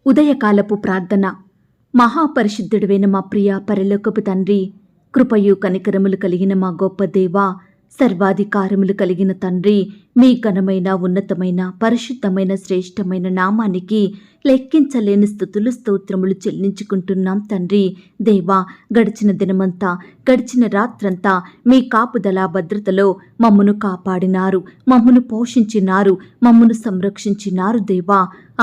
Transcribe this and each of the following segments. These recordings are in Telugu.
ఉదయకాలపు ప్రార్థన. మహాపరిశుద్ధుడైన మా ప్రియ పరలోకపు తండ్రి, కృపయు కనికరములు కలిగిన మా గొప్ప దేవా, సర్వాధికారములు కలిగిన తండ్రి, మీ ఘనమైన ఉన్నతమైన పరిశుద్ధమైన శ్రేష్టమైన నామానికి లెక్కించలేని స్తుతులు స్తోత్రములు చెల్లించుకుంటున్నాం తండ్రి. దేవా, గడిచిన దినమంతా గడిచిన రాత్రంతా మీ కాపుదల భద్రతలో మమ్మను కాపాడినారు, మమ్మను పోషించినారు, మమ్మను సంరక్షించినారు. దేవా,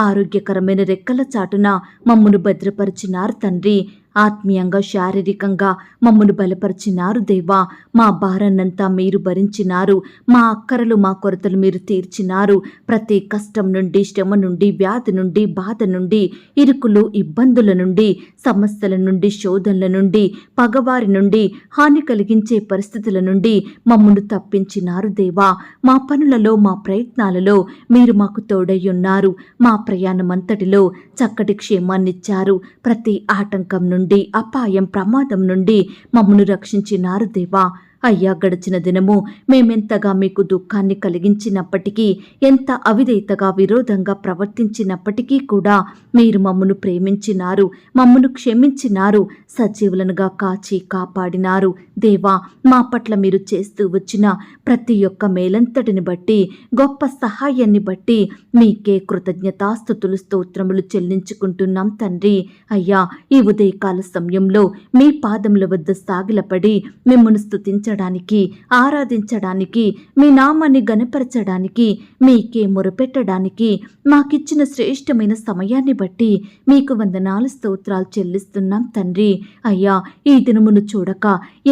ఆరోగ్యకరమైన రెక్కల చాటున మమ్మను భద్రపరిచినారు తండ్రి. ఆత్మీయంగా శారీరకంగా మమ్మను బలపరిచినారు. దేవా, మా భారాన్నంతా మీరు భరించినారు, మా అక్కరలు మా కొరతలు మీరు తీర్చినారు. ప్రతి కష్టం నుండి, శ్రమ నుండి, వ్యాధి నుండి, బాధ నుండి, ఇరుకులు ఇబ్బందుల నుండి, సమస్యల నుండి, శోధనల నుండి, పగవారి నుండి, హాని కలిగించే పరిస్థితుల నుండి మమ్మను తప్పించినారు. దేవా, మా పనులలో మా ప్రయత్నాలలో మీరు మాకు తోడయ్యున్నారు. మా ప్రయాణమంతటిలో చక్కటి క్షేమాన్నిచ్చారు. ప్రతి ఆటంకం నుండి, అపాయం, ప్రమాదం నుండి మమ్మను రక్షించినారు. దేవా, అయ్యా, గడిచిన దినము మేమెంతగా మీకు దుఃఖాన్ని కలిగించినప్పటికీ, ఎంత అవిధేయతగా విరోధంగా ప్రవర్తించినప్పటికీ కూడా మీరు మమ్మను ప్రేమించినారు, మమ్మను క్షమించినారు, సజీవులనుగా కాచి కాపాడినారు. దేవా, మా పట్ల మీరు చేస్తూ వచ్చిన ప్రతి ఒక్క మేలంతటిని బట్టి, గొప్ప సహాయాన్ని బట్టి మీకే కృతజ్ఞతాస్తుతులు స్తోత్రములు చెల్లించుకుంటున్నాం తండ్రి. అయ్యా, ఈ ఉదయకాల సమయంలో మీ పాదముల వద్ద సాగిలపడి మిమ్మల్ని స్తుతించడానికి, ఆరాధించడానికి, మీ నామాన్ని గణపరచడానికి, మీకే మొరపెట్టడానికి మాకిచ్చిన శ్రేష్టమైన సమయాన్ని బట్టి మీకు వందనాలు స్తోత్రాలు చెల్లిస్తున్నాం తండ్రి. అయ్యా, ఈ దినమును చూడక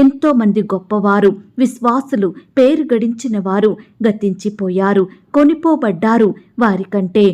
ఎంతో మంది గొప్పవారు, విశ్వాసులు, పేరు గడించిన వారు గతించిపోయారు, కొనిపోబడ్డారు. వారికంటే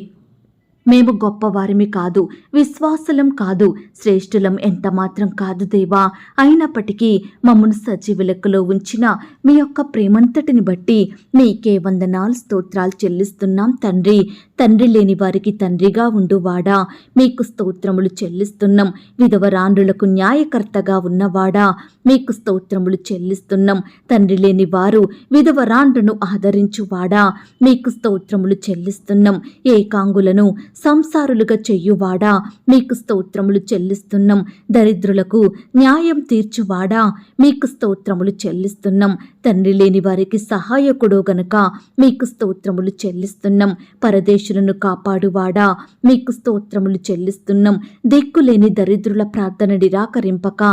మేము గొప్పవారిమి కాదు, విశ్వాసులం కాదు, శ్రేష్ఠులం ఎంత మాత్రం కాదు దేవా. అయినప్పటికీ మమ్మను సజీవ లెక్కలో ఉంచిన మీ యొక్క ప్రేమంతటిని బట్టి మీకే వందనాలు స్తోత్రాలు చెల్లిస్తున్నాం తండ్రి. తండ్రి లేని వారికి తండ్రిగా ఉండువాడా, మీకు స్తోత్రములు చెల్లిస్తున్నాం. విధవరాండ్రులకు న్యాయకర్తగా ఉన్నవాడా, మీకు స్తోత్రములు చెల్లిస్తున్నాం. తండ్రి లేని వారు విధవరాండ్రును ఆదరించువాడా, మీకు స్తోత్రములు చెల్లిస్తున్నాం. ఏకాంగులను సంసారులుగా చెయ్యువాడా, మీకు స్తోత్రములు చెల్లిస్తున్నాం. దరిద్రులకు న్యాయం తీర్చువాడా, మీకు స్తోత్రములు చెల్లిస్తున్నాం. తండ్రి లేని వారికి సహాయకుడు గనుక మీకు స్తోత్రములు చెల్లిస్తున్నాం. పరదేశులను కాపాడువాడా, మీకు స్తోత్రములు చెల్లిస్తున్నాం. దిక్కులేని దరిద్రుల ప్రార్థన నిరాకరింపక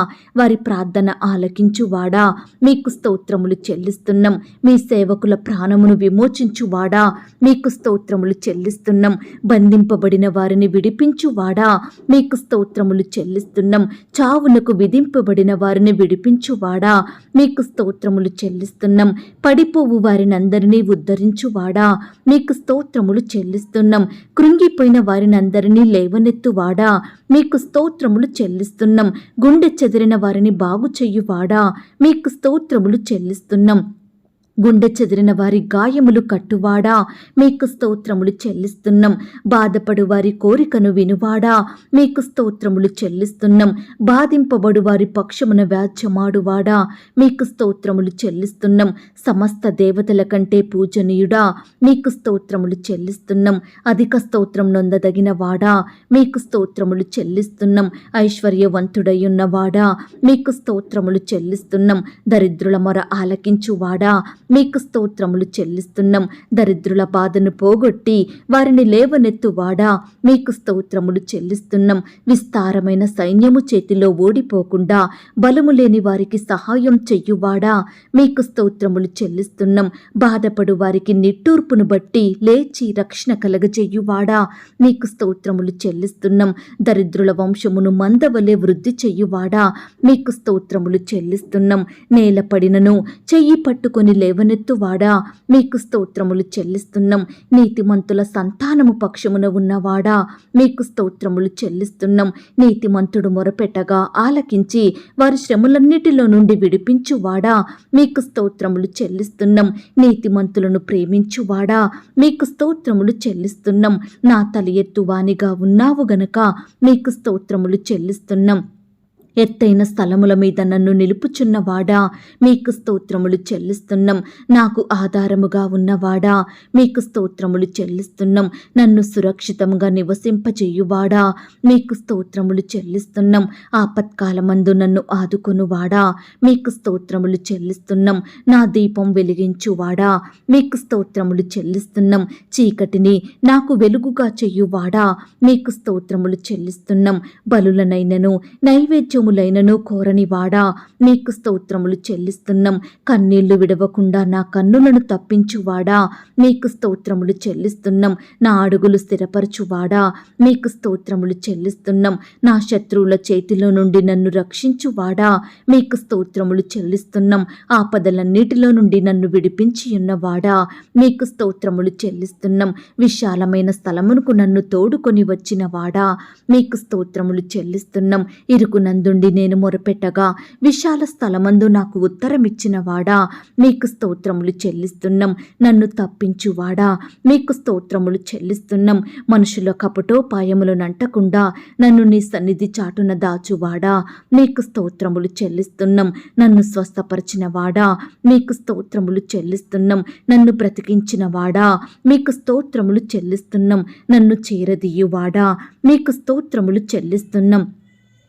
వారి ప్రార్థన ఆలకించువాడా, మీకు స్తోత్రములు చెల్లిస్తున్నాం. మీ సేవకుల ప్రాణమును విమోచించువాడా, మీకు స్తోత్రములు చెల్లిస్తున్నాం. బంధింపబడిన వారిని విడిపించువాడా, మీకు స్తోత్రములు చెల్లిస్తున్నాం. చావునకు విధింపబడిన వారిని విడిపించువాడా, మీకు స్తోత్రములు చెల్లిస్తున్నాం. పడిపోవు వారిని అందరినీ ఉద్ధరించువాడా, మీకు స్తోత్రములు చెల్లిస్తున్నాం. కృంగిపోయిన వారిని అందరినీ లేవనెత్తువాడా, మీకు స్తోత్రములు చెల్లిస్తున్నాం. గుండె చెదిరిన వారిని బాగు చెయ్యువాడా, మీకు స్తోత్రములు చెల్లిస్తున్నాం. గుండె చెదిరిన వారి గాయములు కట్టువాడా, మీకు స్తోత్రములు చెల్లిస్తున్నాం. బాధపడు వారి కోరికను వినువాడా, మీకు స్తోత్రములు చెల్లిస్తున్నాం. బాధింపబడు వారి పక్షమున వ్యాజ్యమాడువాడా, మీకు స్తోత్రములు చెల్లిస్తున్నాం. సమస్త దేవతల కంటే పూజనీయుడా, మీకు స్తోత్రములు చెల్లిస్తున్నాం. అధిక స్తోత్రం నొందదగిన వాడా, మీకు స్తోత్రములు చెల్లిస్తున్నాం. ఐశ్వర్యవంతుడయ్యున్నవాడా, మీకు స్తోత్రములు చెల్లిస్తున్నాం. దరిద్రుల మొర ఆలకించువాడా, మీకు స్తోత్రములు చెల్లిస్తున్నాం. దరిద్రుల బాధను పోగొట్టి వారిని లేవనెత్తువాడా, మీకు స్తోత్రములు చెల్లిస్తున్నాం. విస్తారమైన సైన్యము చేతిలో ఓడిపోకుండా బలము లేని వారికి సహాయం చెయ్యువాడా, మీకు స్తోత్రములు చెల్లిస్తున్నాం. బాధపడు వారికి నిట్టూర్పును బట్టి లేచి రక్షణ కలగజెయ్యువాడా, మీకు స్తోత్రములు చెల్లిస్తున్నాం. దరిద్రుల వంశమును మందవలే వృద్ధి చెయ్యువాడా, మీకు స్తోత్రములు చెల్లిస్తున్నాం. నేలపడినను చెయ్యి పట్టుకొని లేవనెత్తువాడా, మీకు స్తోత్రములు చెల్లిస్తున్నాం. నీతిమంతుల సంతానము పక్షమున ఉన్నవాడా, మీకు స్తోత్రములు చెల్లిస్తున్నాం. నీతిమంతుడు మొరపెట్టగా ఆలకించి వారి శ్రమలన్నిటిలో నుండి విడిపించువాడా, మీకు స్తోత్రములు చెల్లిస్తున్నాం. నీతిమంతులను ప్రేమించువాడా, మీకు స్తోత్రములు చెల్లిస్తున్నాం. నా తల ఎత్తువానిగా ఉన్నావు గనక మీకు స్తోత్రములు చెల్లిస్తున్నాం. ఎత్తైన స్థలముల మీద నన్ను నిలుపుచున్నవాడా, మీకు స్తోత్రములు చెల్లిస్తున్నాం. నాకు ఆధారముగా ఉన్నవాడా, మీకు స్తోత్రములు చెల్లిస్తున్నాం. నన్ను సురక్షితంగా నివసింపచేయువాడా, మీకు స్తోత్రములు చెల్లిస్తున్నాం. ఆపత్కాలమందు నన్ను ఆదుకొనువాడా, మీకు స్తోత్రములు చెల్లిస్తున్నాం. నా దీపం వెలిగించువాడా, మీకు స్తోత్రములు చెల్లిస్తున్నాం. చీకటిని నాకు వెలుగుగా చెయ్యువాడా, మీకు స్తోత్రములు చెల్లిస్తున్నాం. బలులనైనను నైవేద్యములైనను కోరనివాడా, మీకు స్తోత్రములు చెల్లిస్తున్నాం. కన్నీళ్లు విడవకుండా నా కన్నులను తప్పించువాడా, మీకు స్తోత్రములు చెల్లిస్తున్నాం. నా అడుగులు స్థిరపరచువాడా, మీకు స్తోత్రములు చెల్లిస్తున్నాం. నా శత్రువుల చేతిలో నుండి నన్ను రక్షించువాడా, మీకు స్తోత్రములు చెల్లిస్తున్నాం. ఆపదలన్నిటిలో నుండి నన్ను విడిపించి ఉన్నవాడా, మీకు స్తోత్రములు చెల్లిస్తున్నాం. విశాలమైన స్థలమునకు నన్ను తోడుకొని వచ్చినవాడా, మీకు స్తోత్రములు చెల్లిస్తున్నాం. ఇరుకునందుండి నేను మొరపెట్టగా విశాల స్థలమందు నాకు ఉత్తరమిచ్చినవాడా, మీకు స్తోత్రములు చెల్లిస్తున్నాం. నన్ను తప్పించువాడా, మీకు స్తోత్రములు చెల్లిస్తున్నాం. మనుషుల కపటోపాయములు నంటకుండా నన్ను నీ సన్నిధి చాటున దాచువాడా, మీకు స్తోత్రములు చెల్లిస్తున్నాం. నన్ను స్వస్థపరిచినవాడా, మీకు స్తోత్రములు చెల్లిస్తున్నాం. నన్ను బ్రతికించినవాడా, మీకు స్తోత్రములు చెల్లిస్తున్నాం. నన్ను చేరదీయువాడా, మీకు స్తోత్రములు చెల్లిస్తున్నాం.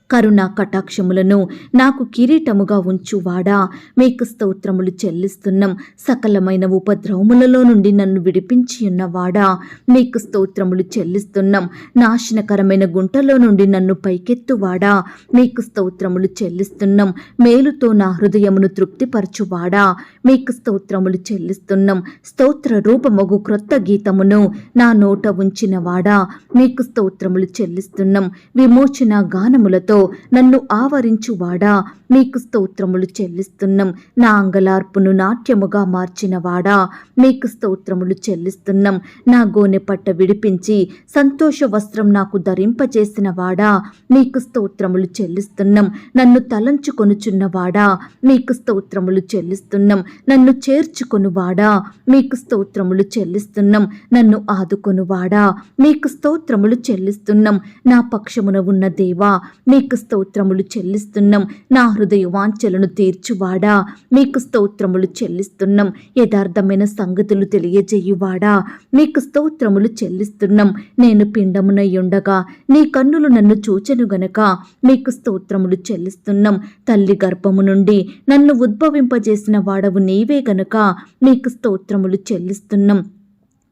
కరుణా కటాక్షములను నాకు కిరీటముగా ఉంచువాడా, మీకు స్తోత్రములు చెల్లిస్తున్నాం. సకలమైన ఉపద్రవములలో నుండి నన్ను విడిపించి ఉన్నవాడా, మీకు స్తోత్రములు చెల్లిస్తున్నాం. నాశనకరమైన గుంటలో నుండి నన్ను పైకెత్తువాడా, మీకు స్తోత్రములు చెల్లిస్తున్నాం. మేలుతో నా హృదయమును తృప్తిపరచువాడా, మీకు స్తోత్రములు చెల్లిస్తున్నాం. స్తోత్ర రూపమగు క్రొత్త గీతమును నా నోట ఉంచినవాడా, మీకు స్తోత్రములు చెల్లిస్తున్నాం. విమోచన గానములతో నన్ను ఆవరించువాడా, మీకు స్తోత్రములు చెల్లిస్తున్నాం. నా అంగలార్పును నాట్యముగా మార్చినవాడా, మీకు స్తోత్రములు చెల్లిస్తున్నాం. నా గోనె పట్ట విడిపించి సంతోష వస్త్రం నాకు ధరింపజేసిన వాడా, మీకు స్తోత్రములు చెల్లిస్తున్నాం. నన్ను తలంచుకొనుచున్నవాడా, మీకు స్తోత్రములు చెల్లిస్తున్నాం. నన్ను చేర్చుకొనువాడా, మీకు స్తోత్రములు చెల్లిస్తున్నాం. నన్ను ఆదుకొనువాడా, మీకు స్తోత్రములు చెల్లిస్తున్నాం. నా పక్షమున ఉన్న దేవా, మీకు స్తోత్రములు చెల్లిస్తున్నాం. నా హృదయ వాంఛలను తీర్చువాడా, మీకు స్తోత్రములు చెల్లిస్తున్నాం. యథార్థమైన సంగతులు తెలియజేయువాడా, మీకు స్తోత్రములు చెల్లిస్తున్నాం. నేను పిండమునై ఉండగా నీ కన్నులు నన్ను చూచెను గనక మీకు స్తోత్రములు చెల్లిస్తున్నాం. తల్లి గర్భము నుండి నన్ను ఉద్భవింపజేసిన వాడవు నీవే గనుక మీకు స్తోత్రములు చెల్లిస్తున్నాం.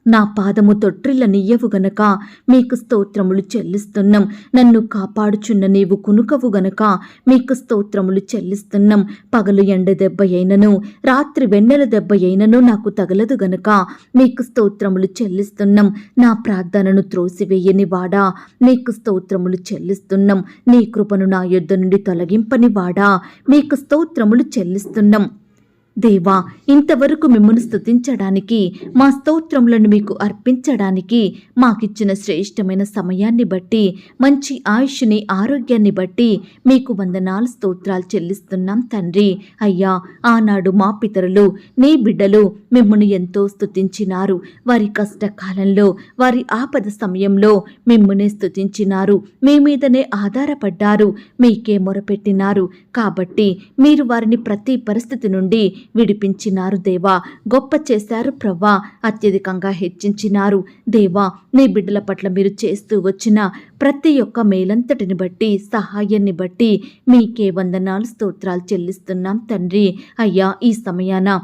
నా పాదము తొట్రిల్ల నియ్యవు గనక మీకు స్తోత్రములు చెల్లిస్తున్నాం. నన్ను కాపాడుచున్న నీవు కునుకవు గనక మీకు స్తోత్రములు చెల్లిస్తున్నాం. పగలు ఎండ దెబ్బ అయినను రాత్రి వెన్నెల దెబ్బ అయినను నాకు తగలదు గనక మీకు స్తోత్రములు చెల్లిస్తున్నాం. నా ప్రార్థనను త్రోసివేయని వాడా, మీకు స్తోత్రములు చెల్లిస్తున్నాం. నీ కృపను నా యొద్ద నుండి తొలగింపని వాడా, మీకు స్తోత్రములు చెల్లిస్తున్నాం. దేవా, ఇంతవరకు మిమ్మల్ని స్తుతించడానికి, మా స్తోత్రములను మీకు అర్పించడానికి మాకిచ్చిన శ్రేష్టమైన సమయాన్ని బట్టి, మంచి ఆయుష్ని ఆరోగ్యాన్ని బట్టి మీకు వందనాలు స్తోత్రాలు చెల్లిస్తున్నాం తండ్రి. అయ్యా, ఆనాడు మా పితరులు నీ బిడ్డలు మిమ్మల్ని ఎంతో స్తుతించినారు. వారి కష్టకాలంలో, వారి ఆపద సమయంలో మిమ్మల్ని స్తుతించినారు. మీ మీదనే ఆధారపడ్డారు, మీకే మొరపెట్టినారు. కాబట్టి మీరు వారిని ప్రతి పరిస్థితి నుండి విడిపించినారు దేవా. గొప్ప చేశారు ప్రవ్వా, అత్యధికంగా హెచ్చించినారు దేవా. నీ బిడ్డల పట్ల మీరు చేస్తూ వచ్చిన ప్రతి ఒక్క మేలంతటిని బట్టి, సహాయాన్ని బట్టి మీకే వందనాలు స్తోత్రాలు చెల్లిస్తున్నాం తండ్రి. అయ్యా, ఈ సమయాన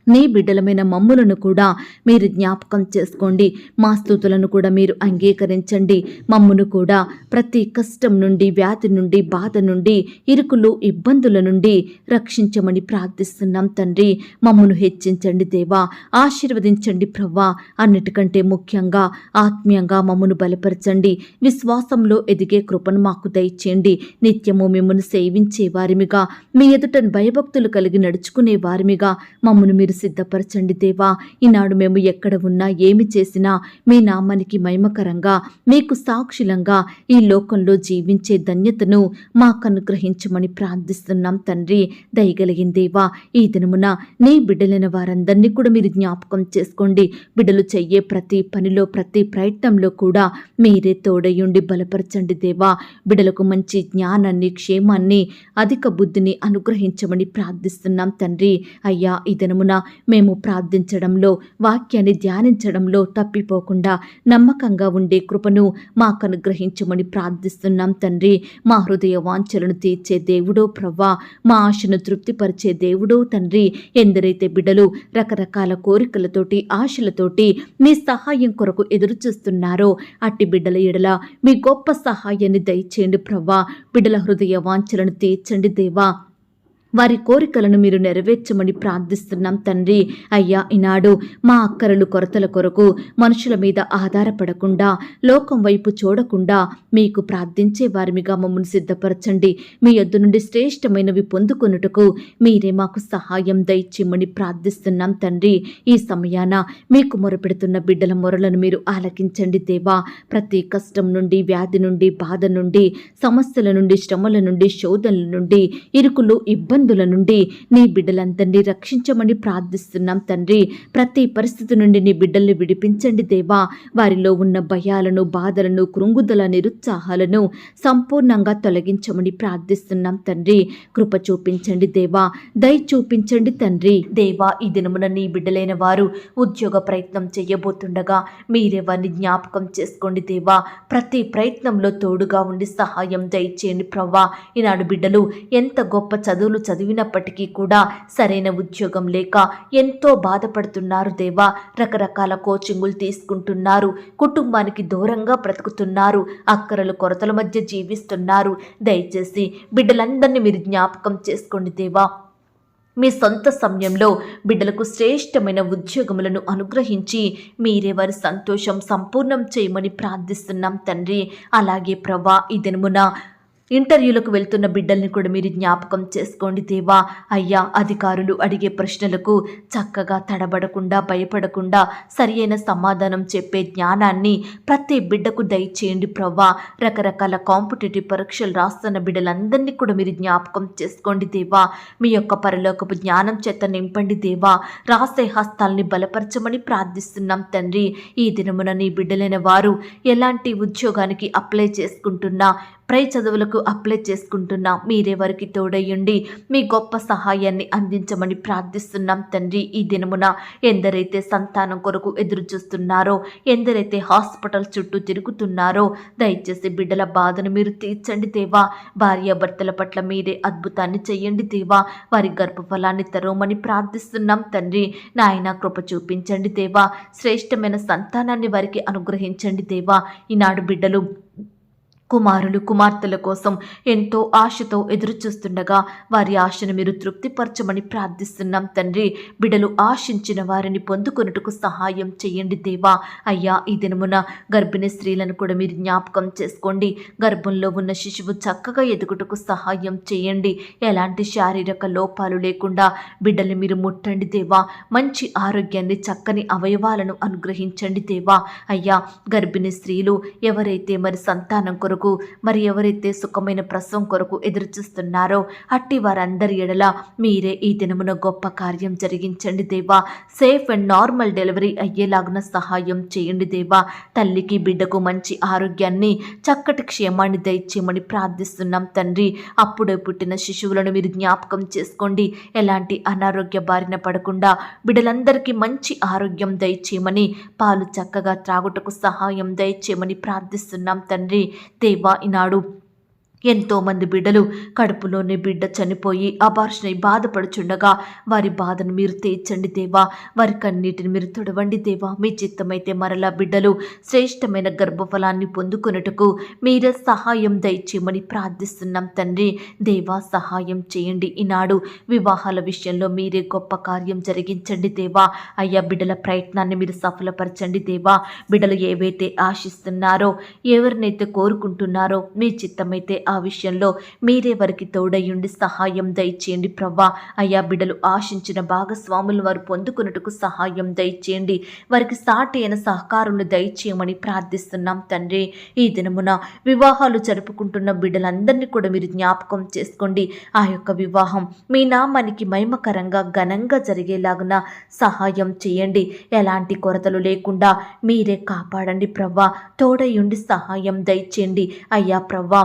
నీ బిడ్డలమైన మమ్ములను కూడా మీరు జ్ఞాపకం చేసుకోండి. మా స్తుతులను కూడా మీరు అంగీకరించండి. మమ్మును కూడా ప్రతి కష్టం నుండి, వ్యాధి నుండి, బాధ నుండి, ఇరుకులు ఇబ్బందుల నుండి రక్షించమని ప్రార్థిస్తున్నాం తండ్రి. మమ్మును హెచ్చించండి దేవా, ఆశీర్వదించండి ప్రవ్వా. అన్నిటికంటే ముఖ్యంగా ఆత్మీయంగా మమ్మును బలపరచండి. విశ్వాసంలో ఎదిగే కృపను మాకు దయచేయండి. నిత్యము మిమ్మల్ని సేవించే వారిమిగా, మీ ఎదుట భయభక్తులు కలిగి నడుచుకునే వారిమిగా మమ్మును మీరు మమ్మల్ని సిద్ధపరచండి దేవా. ఈనాడు మేము ఎక్కడ ఉన్నా ఏమి చేసినా మీ నామానికి మహిమకరంగా మీకు సాక్షులంగా ఈ లోకంలో జీవించే ధన్యతను మాకు అనుగ్రహించమని ప్రార్థిస్తున్నాం తండ్రి. దయగలిగిన దేవా, ఈ దినమున నీ బిడ్డలైన వారందరినీ కూడా మీరు జ్ఞాపకం చేసుకోండి. బిడ్డలు చెయ్యే ప్రతి పనిలో ప్రతి ప్రయత్నంలో కూడా మీరే తోడయుండి బలపరచండి దేవా. బిడ్డలకు మంచి జ్ఞానాన్ని క్షేమాన్ని అధిక బుద్ధిని అనుగ్రహించమని ప్రార్థిస్తున్నాం తండ్రి. అయ్యా, ఈ దినమున మేము ప్రార్థించడంలో వాక్యాన్ని ధ్యానించడంలో తప్పిపోకుండా నమ్మకంగా ఉండే కృపను మాకు అనుగ్రహించమని ప్రార్థిస్తున్నాం తండ్రి. మా హృదయ వాంఛలను తీర్చే దేవుడో ప్రవ్వా, మా ఆశను తృప్తిపరిచే దేవుడో తండ్రి. ఎందరైతే బిడ్డలు రకరకాల కోరికలతోటి ఆశలతోటి మీ సహాయం కొరకు ఎదురు చూస్తున్నారో అట్టి బిడ్డల ఎడల మీ గొప్ప సహాయాన్ని దయచేయండి ప్రవ్వా. బిడ్డల హృదయ వాంఛలను తీర్చండి దేవా. వారి కోరికలను మీరు నెరవేర్చమని ప్రార్థిస్తున్నాం తండ్రి. అయ్యా, ఈనాడు మా అక్కరలు కొరతల కొరకు మనుషుల మీద ఆధారపడకుండా లోకం వైపు చూడకుండా మీకు ప్రార్థించే వారిమిగా మమ్మల్ని సిద్ధపరచండి. మీ యొద్ద నుండి శ్రేష్టమైనవి పొందుకొనుటకు మీరే మాకు సహాయం దయచేయమని ప్రార్థిస్తున్నాం తండ్రి. ఈ సమయాన మీకు మొరపెడుతున్న బిడ్డల మొరలను మీరు ఆలకించండి దేవా. ప్రతి కష్టం నుండి, వ్యాధి నుండి, బాధ నుండి, సమస్యల నుండి, శ్రమల నుండి, శోధనల నుండి, ఇరుకులు ఇబ్బందుల నుండి నీ బిడ్డలందరినీ రక్షించమని ప్రార్థిస్తున్నాం తండ్రి. ప్రతి పరిస్థితి నుండి నీ బిడ్డల్ని విడిపించండి దేవా. వారిలో ఉన్న భయాలను, బాధలను, కృంగుదల, నిరుత్సాహాలను సంపూర్ణంగా తొలగించమని ప్రార్థిస్తున్నాం తండ్రి. కృప చూపించండి దేవా, దయ చూపించండి తండ్రి. దేవా, ఈ దినమున నీ బిడ్డలైన వారు ఉద్యోగ ప్రయత్నం చేయబోతుండగా మీరే వారిని జ్ఞాపకం చేసుకోండి దేవా. ప్రతి ప్రయత్నంలో తోడుగా ఉండి సహాయం దయచేయండి ప్రవ్వా. ఈనాడు బిడ్డలు ఎంత గొప్ప చదువులు చదివినప్పటికీ కూడా సరైన ఉద్యోగం లేక ఎంతో బాధపడుతున్నారు దేవా. రకరకాల కోచింగులు తీసుకుంటున్నారు, కుటుంబానికి దూరంగా బ్రతుకుతున్నారు, అక్కరలు కొరతల మధ్య జీవిస్తున్నారు. దయచేసి బిడ్డలందరినీ మీరు జ్ఞాపకం చేసుకోండి దేవా. మీ సొంత సమయంలో బిడ్డలకు శ్రేష్టమైన ఉద్యోగములను అనుగ్రహించి మీరే వారి సంతోషం సంపూర్ణం చేయమని ప్రార్థిస్తున్నాం తండ్రి. అలాగే ప్రభా, ఈ దినమున ఇంటర్వ్యూలకు వెళ్తున్న బిడ్డల్ని కూడా మీరు జ్ఞాపకం చేసుకోండి దేవా. అయ్యా, అధికారులు అడిగే ప్రశ్నలకు చక్కగా తడబడకుండా, భయపడకుండా సరియైన సమాధానం చెప్పే జ్ఞానాన్ని ప్రతి బిడ్డకు దయచేయండి ప్రవ్వా. రకరకాల కాంపిటేటివ్ పరీక్షలు రాస్తున్న బిడ్డలందరినీ కూడా మీరు జ్ఞాపకం చేసుకోండి దేవా. మీ యొక్క పరలోకపు జ్ఞానం చేత నింపండి దేవా. రాసే హస్తాల్ని బలపరచమని ప్రార్థిస్తున్నాం తండ్రి. ఈ దినమున నీ బిడ్డలైన వారు ఎలాంటి ఉద్యోగానికి అప్లై చేసుకుంటున్నా, పై చదువులకు అప్లై చేసుకుంటున్నా మీరే వారికి తోడయ్యండి. మీ గొప్ప సహాయాన్ని అందించమని ప్రార్థిస్తున్నాం తండ్రి. ఈ దినమున ఎందరైతే సంతానం కొరకు ఎదురు చూస్తున్నారో, ఎందరైతే హాస్పిటల్ చుట్టూ తిరుగుతున్నారో దయచేసి బిడ్డల బాధను మీరు తీర్చండి దేవా. భార్యాభర్తల పట్ల మీరే అద్భుతాన్ని చెయ్యండి దేవా. వారి గర్భఫలాన్ని తెరవమని ప్రార్థిస్తున్నాం తండ్రి. నాయన, కృప చూపించండి దేవా. శ్రేష్టమైన సంతానాన్ని వారికి అనుగ్రహించండి దేవా. ఈనాడు బిడ్డలు కుమారులు, కుమార్తెల కోసం ఎంతో ఆశతో ఎదురు చూస్తుండగా వారి ఆశను మీరు తృప్తిపరచమని ప్రార్థిస్తున్నాం తండ్రి. బిడ్డలు ఆశించిన వారిని పొందుకొనుటకు సహాయం చేయండి దేవా. అయ్యా, ఈ దినమున గర్భిణీ స్త్రీలను కూడా మీరు జ్ఞాపకం చేసుకోండి. గర్భంలో ఉన్న శిశువు చక్కగా ఎదుగుటకు సహాయం చేయండి. ఎలాంటి శారీరక లోపాలు లేకుండా బిడ్డల్ని మీరు ముట్టండి దేవా. మంచి ఆరోగ్యాన్ని, చక్కని అవయవాలను అనుగ్రహించండి దేవా. అయ్యా, గర్భిణీ స్త్రీలు ఎవరైతే మరి సంతానం కొరకు, మరి ఎవరైతే సుఖమైన ప్రసవం కొరకు ఎదురు చూస్తున్నారో అట్టి వారందరి ఎడల మీరే ఈ దినమున గొప్ప కార్యం జరిగించండి దేవా. సేఫ్ అండ్ నార్మల్ డెలివరీ అయ్యేలాగున సహాయం చేయండి దేవా. తల్లికి, బిడ్డకు మంచి ఆరోగ్యాన్ని, చక్కటి క్షేమాన్ని దయచేయమని ప్రార్థిస్తున్నాం తండ్రి. అప్పుడే పుట్టిన శిశువులను మీరు జ్ఞాపకం చేసుకోండి. ఎలాంటి అనారోగ్య బారిన పడకుండా బిడ్డలందరికీ మంచి ఆరోగ్యం దయచేయమని, పాలు చక్కగా త్రాగుటకు సహాయం దయచేయమని ప్రార్థిస్తున్నాం తండ్రి. దేవా, ఈనాడు ఎంతోమంది బిడ్డలు కడుపులోనే బిడ్డ చనిపోయి అబార్షన్ అయి బాధపడుచుండగా వారి బాధను మీరు తీర్చండి దేవా. వారి కన్నీటిని మీరు తొడవండి దేవా. మీ చిత్తమైతే మరలా బిడ్డలు శ్రేష్టమైన గర్భఫలాన్ని పొందుకొనుటకు మీరే సహాయం దయచేయమని ప్రార్థిస్తున్నాం తండ్రి. దేవా, సహాయం చేయండి. ఈనాడు వివాహాల విషయంలో మీరే గొప్ప కార్యం జరిగించండి దేవా. అయ్యా, బిడ్డల ప్రయత్నాన్ని మీరు సఫలపరచండి దేవా. బిడ్డలు ఏవైతే ఆశిస్తున్నారో, ఎవరినైతే కోరుకుంటున్నారో మీ చిత్తమైతే ఆ విషయంలో మీరే వారికి తోడయ్యుండి సహాయం దయచేయండి ప్రభా. అయ్యా బిడ్డలు ఆశించిన భాగస్వాములు వారు పొందుకున్నట్టుకు సహాయం దయచేయండి. వారికి సాటి అయిన సహకారులు దయచేయమని ప్రార్థిస్తున్నాం తండ్రి. ఈ దినమున వివాహాలు జరుపుకుంటున్న బిడ్డలందరినీ కూడా మీరు జ్ఞాపకం చేసుకోండి. ఆ యొక్క వివాహం మీ నామానికి మహిమకరంగా ఘనంగా జరిగేలాగున సహాయం చేయండి. ఎలాంటి కొరతలు లేకుండా మీరే కాపాడండి ప్రవ్వా. తోడయుండి సహాయం దయచేయండి అయ్యా ప్రవ్వా.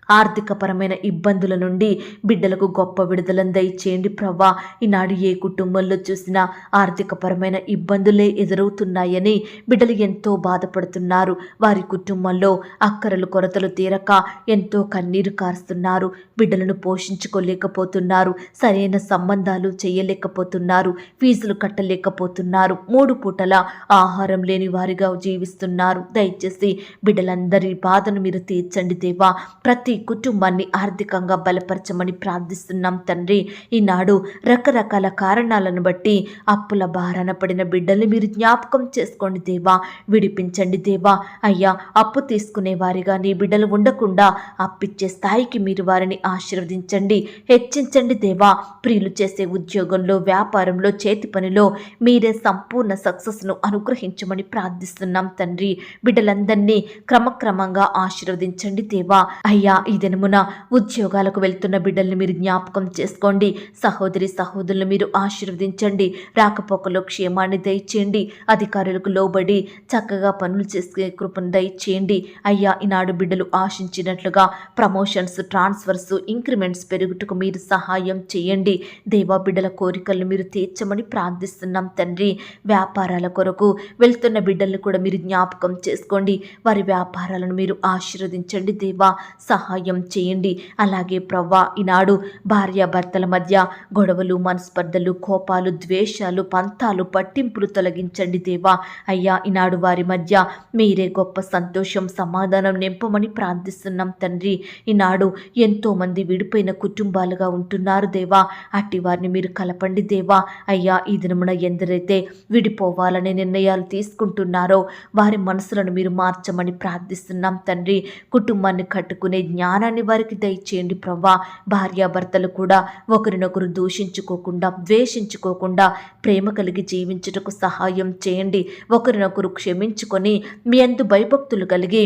ఆర్థికపరమైన ఇబ్బందుల నుండి బిడ్డలకు గొప్ప విడుదలను దయచేయండి ప్రవ్వా. ఈనాడు ఏ కుటుంబంలో చూసినా ఆర్థికపరమైన ఇబ్బందులే ఎదురవుతున్నాయని బిడ్డలు ఎంతో బాధపడుతున్నారు. వారి కుటుంబంలో అక్కరలు కొరతలు తీరక ఎంతో కన్నీరు కారుస్తున్నారు. బిడ్డలను పోషించుకోలేకపోతున్నారు. సరైన సంబంధాలు చేయలేకపోతున్నారు. ఫీజులు కట్టలేకపోతున్నారు. 3 పూటల ఆహారం లేని వారిగా జీవిస్తున్నారు. దయచేసి బిడ్డలందరి బాధను మీరు తీర్చండి దేవా. ప్రతి కుటుంబాన్ని ఆర్థికంగా బలపరచమని ప్రార్థిస్తున్నాం తండ్రి. ఈనాడు రకరకాల కారణాలను బట్టి అప్పుల భారాన పడిన బిడ్డల్ని మీరు జ్ఞాపకం చేసుకోండి దేవా. విడిపించండి దేవా. అయ్యా అప్పు తీసుకునే వారిగా నీ బిడ్డలు ఉండకుండా అప్పిచ్చే స్థాయికి మీరు వారిని ఆశీర్వదించండి, హెచ్చించండి దేవా. ప్రియులు చేసే ఉద్యోగంలో, వ్యాపారంలో, చేతి పనిలో మీరే సంపూర్ణ సక్సెస్ను అనుగ్రహించమని ప్రార్థిస్తున్నాం తండ్రి. బిడ్డలందరినీ క్రమక్రమంగా ఆశీర్వదించండి దేవా. అయ్యా ఈ దినమున ఉద్యోగాలకు వెళ్తున్న బిడ్డల్ని మీరు జ్ఞాపకం చేసుకోండి. సహోదరి సహోదరులు మీరు ఆశీర్వదించండి. రాకపోకలో క్షేమాన్ని దయచేయండి. అధికారులకు లోబడి చక్కగా పనులు చేసే కృపను దయచేయండి. అయ్యా ఈనాడు బిడ్డలు ఆశించినట్లుగా ప్రమోషన్స్, ట్రాన్స్ఫర్స్, ఇంక్రిమెంట్స్ పెరుగుటకు మీరు సహాయం చేయండి దేవా. బిడ్డల కోరికలను మీరు తీర్చమని ప్రార్థిస్తున్నాం తండ్రి. వ్యాపారాల కొరకు వెళ్తున్న బిడ్డలను కూడా మీరు జ్ఞాపకం చేసుకోండి. వారి వ్యాపారాలను మీరు ఆశీర్వదించండి దేవా. సహాయం చేయండి. అలాగే ప్రవ్వా ఈనాడు భార్యాభర్తల మధ్య గొడవలు, మనస్పర్ధలు, కోపాలు, ద్వేషాలు, పంతాలు, పట్టింపులు తొలగించండి దేవా. అయ్యా ఈనాడు వారి మధ్య మీరే గొప్ప సంతోషం, సమాధానం నింపమని ప్రార్థిస్తున్నాం తండ్రి. ఈనాడు ఎంతో మంది విడిపోయిన కుటుంబాలుగా ఉంటున్నారు దేవా. అట్టి వారిని మీరు కలపండి దేవా. అయ్యా ఈ దినమున ఎందరైతే విడిపోవాలనే నిర్ణయాలు తీసుకుంటున్నారో వారి మనసులను మీరు మార్చమని ప్రార్థిస్తున్నాం తండ్రి. కుటుంబాన్ని కట్టుకునే జ్ఞానాన్ని వారికి దయచేయండి ప్రవ్వా. భార్యాభర్తలు కూడా ఒకరినొకరు దూషించుకోకుండా, ద్వేషించుకోకుండా ప్రేమ కలిగి జీవించుటకు సహాయం చేయండి. ఒకరినొకరు క్షమించుకొని మీ యందు భయభక్తులు కలిగి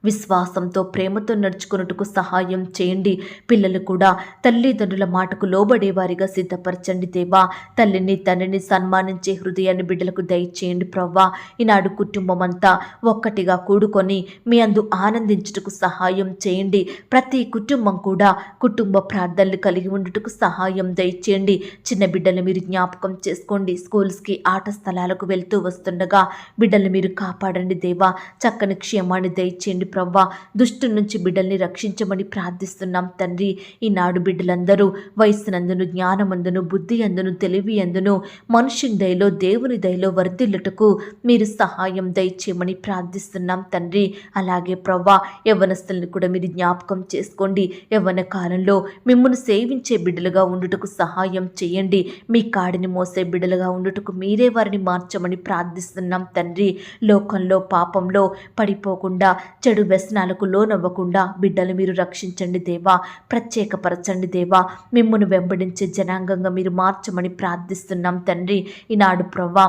విశ్వాసంతో, ప్రేమతో నడుచుకున్నట్టుకు సహాయం చేయండి. పిల్లలు కూడా తల్లిదండ్రుల మాటకు లోబడేవారిగా సిద్ధపరచండి దేవా. తల్లిని తండ్రిని సన్మానించే హృదయాన్ని బిడ్డలకు దయచేయండి ప్రవ్వా. ఈనాడు కుటుంబం అంతా ఒక్కటిగా కూడుకొని మీ అందు ఆనందించుటకు సహాయం చేయండి. ప్రతి కుటుంబం కూడా కుటుంబ ప్రార్థనలు కలిగి ఉండుటకు సహాయం దయచేయండి. చిన్న బిడ్డలు మీరు జ్ఞాపకం చేసుకోండి. స్కూల్స్కి, ఆట స్థలాలకు వెళ్తూ వస్తుండగా బిడ్డలు మీరు కాపాడండి దేవా. చక్కని క్షేమాన్ని దయచేయండి ప్రవ్వా. దుష్టు నుంచి బిడ్డల్ని రక్షించమని ప్రార్థిస్తున్నాం తండ్రి. ఈనాడు బిడ్డలందరూ వయస్సునందును, జ్ఞానమందును, బుద్ధి అందును, తెలివి అందును, మనుషుని దయలో, దేవుని దయలో వర్ధిల్లుటకు మీరు సహాయం దయచేయమని ప్రార్థిస్తున్నాం తండ్రి. అలాగే ప్రవ్వా యవ్వనస్తులను కూడా మీరు జ్ఞాపకం చేసుకోండి. యవ్వన కాలంలో మిమ్మల్ని సేవించే బిడ్డలుగా ఉండుటకు సహాయం చేయండి. మీ కాడిని మోసే బిడ్డలుగా ఉండుటకు మీరే వారిని మార్చమని ప్రార్థిస్తున్నాం తండ్రి. లోకంలో, పాపంలో పడిపోకుండా, చెడు వ్యసనాలకు లోనవ్వకుండా బిడ్డలు మీరు రక్షించండి దేవా. ప్రత్యేకపరచండి దేవా. మిమ్మును వెంబడించే జనాంగంగా మీరు మార్చమని ప్రార్థిస్తున్నాం తండ్రి. ఈనాడు ప్రవ్వా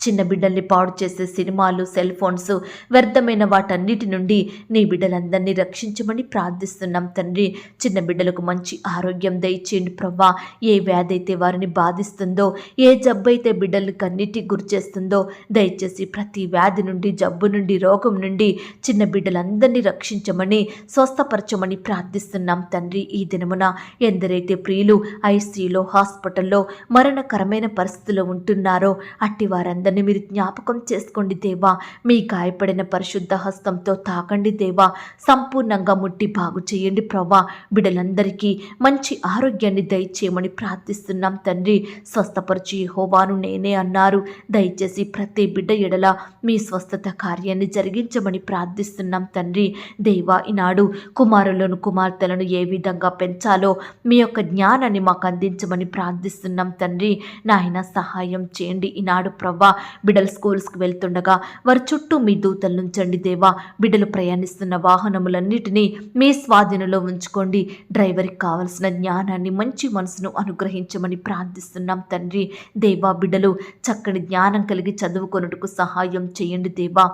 చిన్న బిడ్డల్ని పాడు చేసే సినిమాలు, సెల్ ఫోన్స్, వ్యర్థమైన వాటన్నిటి నుండి నీ బిడ్డలందరినీ రక్షించమని ప్రార్థిస్తున్నాం తండ్రి. చిన్న బిడ్డలకు మంచి ఆరోగ్యం దయచేయండి ప్రవ్వా. ఏ వ్యాధి అయితే వారిని బాధిస్తుందో, ఏ జబ్బు అయితే బిడ్డల్ని కన్నిటికి గురిచేస్తుందో దయచేసి ప్రతి వ్యాధి నుండి, జబ్బు నుండి, రోగం నుండి చిన్న బిడ్డలందరినీ రక్షించమని, స్వస్థపరచమని ప్రార్థిస్తున్నాం తండ్రి. ఈ దినమున ఎందరైతే ప్రియులు ఐసీయూలో, హాస్పిటల్లో మరణకరమైన పరిస్థితుల్లో ఉంటున్నారో అట్టి వారందరినీ మీరు జ్ఞాపకం చేసుకోండి దేవా. మీ గాయపడిన పరిశుద్ధ హస్తంతో తాకండి దేవా. సంపూర్ణంగా ముట్టి బాగు చేయండి ప్రవ్వా. బిడ్డలందరికీ మంచి ఆరోగ్యాన్ని దయచేయమని ప్రార్థిస్తున్నాం తండ్రి. స్వస్థపరిచి యెహోవాను నేనే అన్నారు. దయచేసి ప్రతి బిడ్డ ఎడల మీ స్వస్థత కార్యాన్ని జరిగించమని ప్రార్థిస్తున్నాం తండ్రి. దేవా ఈనాడు కుమారులను, కుమార్తెలను ఏ విధంగా పెంచాలో మీ యొక్క జ్ఞానాన్ని మాకు అందించమని ప్రార్థిస్తున్నాం తండ్రి. నాయన సహాయం చేయండి. ఈనాడు ప్రవ్వా బిడ్డలు స్కూల్స్కి వెళ్తుండగా వారి చుట్టూ మీ దూతలు నుంచండి దేవా. బిడ్డలు ప్రయాణిస్తున్న వాహనములన్నిటినీ మీ స్వాధీనంలో ఉంచుకోండి. డ్రైవర్కి కావలసిన జ్ఞానాన్ని, మంచి మనసును అనుగ్రహించమని ప్రార్థిస్తున్నాం తండ్రి. దేవా, బిడ్డలు చక్కని జ్ఞానం కలిగి చదువుకొనుటకు సహాయం చేయండి దేవా.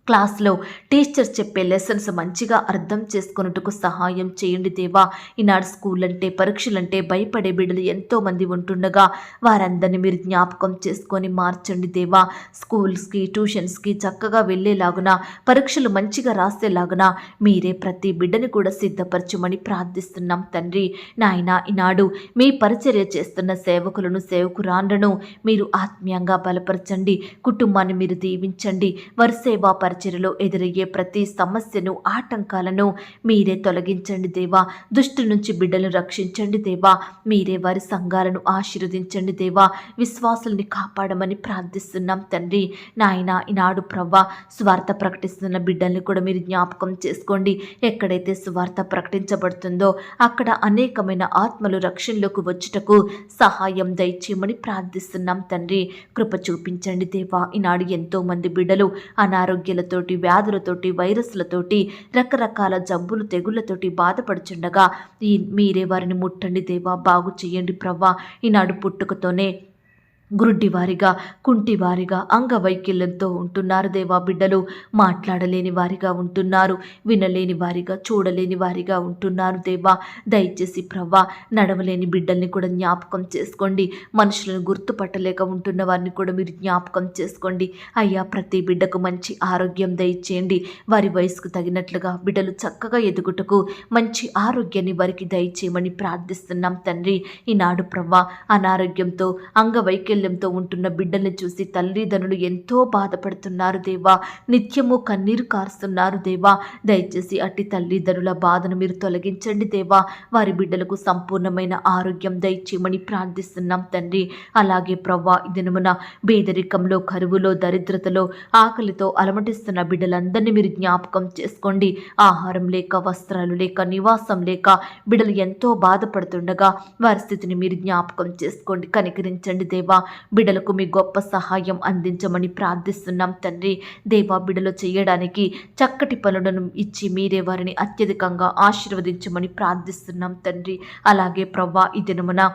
క్లాస్లో టీచర్స్ చెప్పే లెసన్స్ మంచిగా అర్థం చేసుకున్నట్టుకు సహాయం చేయండి దేవా. ఈనాడు స్కూల్ అంటే, పరీక్షలంటే భయపడే బిడ్డలు ఎంతోమంది ఉంటుండగా వారందరినీ మీరు జ్ఞాపకం చేసుకొని మార్చండి దేవా. స్కూల్స్కి, ట్యూషన్స్కి చక్కగా వెళ్ళేలాగున, పరీక్షలు మంచిగా రాసేలాగున మీరే ప్రతి బిడ్డని కూడా సిద్ధపరచమని ప్రార్థిస్తున్నాం తండ్రి. నాయన, ఈనాడు మీ పరిచర్య చేస్తున్న సేవకులను, సేవకురాండ్రను మీరు ఆత్మీయంగా బలపరచండి. కుటుంబాన్ని మీరు దీవించండి. వారి సేవా పరిచర్యలో ఎదురయ్యే ప్రతి సమస్యను, ఆటంకాలను మీరే తొలగించండి దేవా. దుష్టు నుంచి బిడ్డలను రక్షించండి దేవా. మీరే వారి సంఘాలను ఆశీర్వదించండి దేవా. విశ్వాసుల్ని కాపాడమని ప్రార్థిస్తున్నాం తండ్రి. నాయన, ఈనాడు ప్రవ్వా సువార్త ప్రకటిస్తున్న బిడ్డల్ని కూడా మీరు జ్ఞాపకం చేసుకోండి. ఎక్కడైతే సువార్త ప్రకటించబడుతుందో అక్కడ అనేకమైన ఆత్మలు రక్షణలోకి వచ్చుటకు సహాయం దయచేయమని ప్రార్థిస్తున్నాం తండ్రి. కృప చూపించండి దేవా. ఈనాడు ఎంతో మంది బిడ్డలు అనారోగ్యాలతోటి, వ్యాధులతోటి, వైరస్లతోటి, రకరకాల జబ్బులు, తెగుళ్లతోటి బాధపడుచుండగా మీరే వారిని ముట్టండి దేవా. బాగు చేయండి ప్రవ్వా. ఈనాడు పుట్టుకతోనే గురుడ్డివారిగా, కుంటివారిగా, అంగవైకల్యంతో ఉంటున్నారు దేవా. బిడ్డలు మాట్లాడలేని వారిగా ఉంటున్నారు, వినలేని వారిగా, చూడలేని వారిగా ఉంటున్నారు దేవా. దయచేసి ప్రవ్వా, నడవలేని బిడ్డల్ని కూడా జ్ఞాపకం చేసుకోండి. మనుషులను గుర్తుపట్టలేక ఉంటున్న వారిని కూడా మీరు జ్ఞాపకం చేసుకోండి. అయ్యా, ప్రతి బిడ్డకు మంచి ఆరోగ్యం దయచేయండి. వారి వయసుకు తగినట్లుగా బిడ్డలు చక్కగా ఎదుగుటకు మంచి ఆరోగ్యాన్ని వారికి దయచేయమని ప్రార్థిస్తున్నాం తండ్రి. ఈనాడు ప్రవ్వా, అనారోగ్యంతో, అంగవైకల్యంతో ఉంటున్న బిడ్డల్ని చూసి తల్లిదండ్రులు ఎంతో బాధపడుతున్నారు దేవా. నిత్యము కన్నీరు కారుస్తున్నారు దేవా. దయచేసి అట్టి తల్లిదండ్రుల బాధను మీరు తొలగించండి దేవా. వారి బిడ్డలకు సంపూర్ణమైన ఆరోగ్యం దయచేయమని ప్రార్థిస్తున్నాం తండ్రి. అలాగే ప్రవ్వా, ఈ దినమున పేదరికంలో, కరువులో, దరిద్రతలో, ఆకలితో అలమటిస్తున్న బిడ్డలందరినీ మీరు జ్ఞాపకం చేసుకోండి. ఆహారం లేక, వస్త్రాలు లేక, నివాసం లేక బిడ్డలు ఎంతో బాధపడుతుండగా వారి స్థితిని మీరు జ్ఞాపకం చేసుకోండి. కనికరించండి దేవా. బిడ్డలకు మీ గొప్ప సహాయం అందించమని ప్రార్థిస్తున్నాం తండ్రి. దేవా, బిడ్డలు చేయడానికి చక్కటి పనులను ఇచ్చి మీరే వారిని అత్యధికంగా ఆశీర్వదించమని ప్రార్థిస్తున్నాం తండ్రి. అలాగే ప్రవ్వా, ఈ దినమున